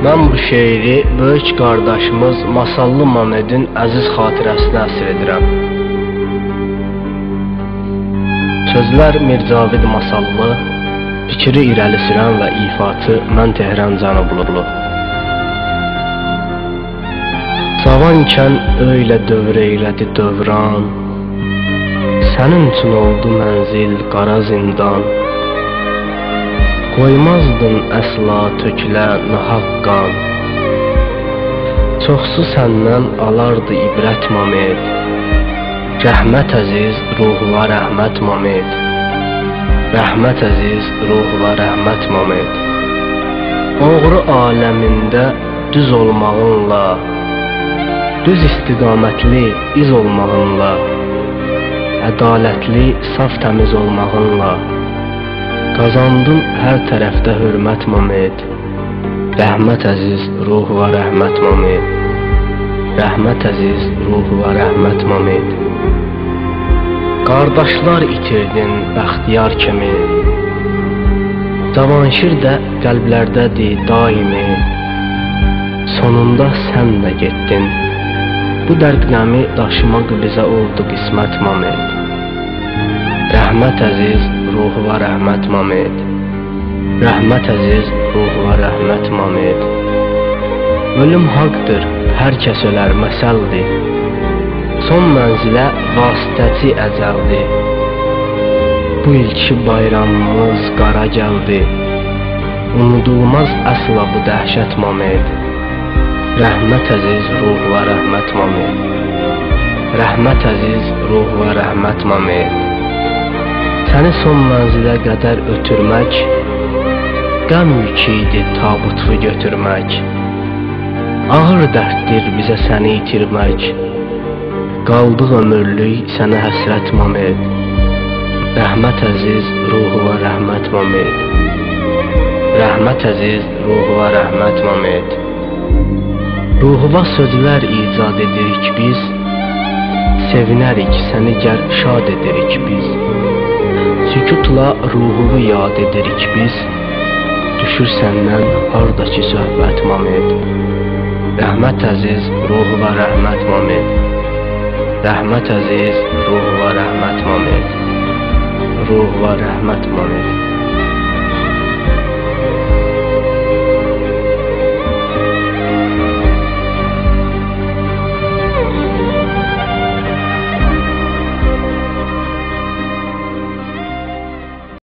Mən bu şeiri böyük qardaşımız Masallı Mamedin əziz xatirəsinə əsr edirəm. Sözlər Mircavid Masallı, fikri irəli sürən və ifatı mən Tehran Cənublu. Cavan ikən öylə dövr eylədi dövran, sənin üçün oldu mənzil qara zindan. Qoymazdın əsla tökülə nahaq qan, çoxsu səndən alardı ibrət Mamed. Rəhmət əziz, ruhuna rəhmət Mamed. Rəhmət əziz, ruhuna rəhmət Mamed. Oğru aləmində düz olmağınla, düz istiqamətli iz olmağınla, ədalətli, saf təmiz olmağınla qazandın hər tərəfdə hörmət Mamed. Rəhmət əziz, ruhuna rəhmət Mamed. Rəhmət əziz, ruhuna rəhmət Mamed. Qardaşlar itirdin bəxtiyar kimi, Cavanşir də qəlblərdədir daimi. Sonunda sən də getdin, bu dərd qəmi daşımaq bizə oldu qismət Mamed. Rəhmət əziz, ruhuna rəhmət Mamed. Rəhmət əziz, ruhuna rəhmət Mamed. Ölüm haqdır, hər kəs ölər məsəldir. Son mənzilə vasitəçi əcəldir. Bu ilki bayramımız qara gəldi. Unudulmaz əsla bu dəhşət Mamed. Rəhmət əziz, ruhuna rəhmət Mamed. Rəhmət əziz, ruhuna rəhmət Mamed. Səni son mənzilə qədər ötürmək, qəm yükü idi tabutu götürmək. Ağır dərddir bizə səni itirmək, qaldıq ömürlük sənə həsrət Mamed. Rəhmət əziz, ruhuna rəhmət Mamed. Rəhmət əziz, ruhuna rəhmət Mamed. Ruhuna sözlər icad edirik biz, sevinərik səni gər şad edirik biz. Sükutla ruhunu yad edirik biz, düşür səndən hardakı söhbət Mamed. Rəhmət əziz, ruhuna rəhmət Mamed. Rəhmət əziz, ruhuna rəhmət Mamed. Ruhuna rəhmət Mamed.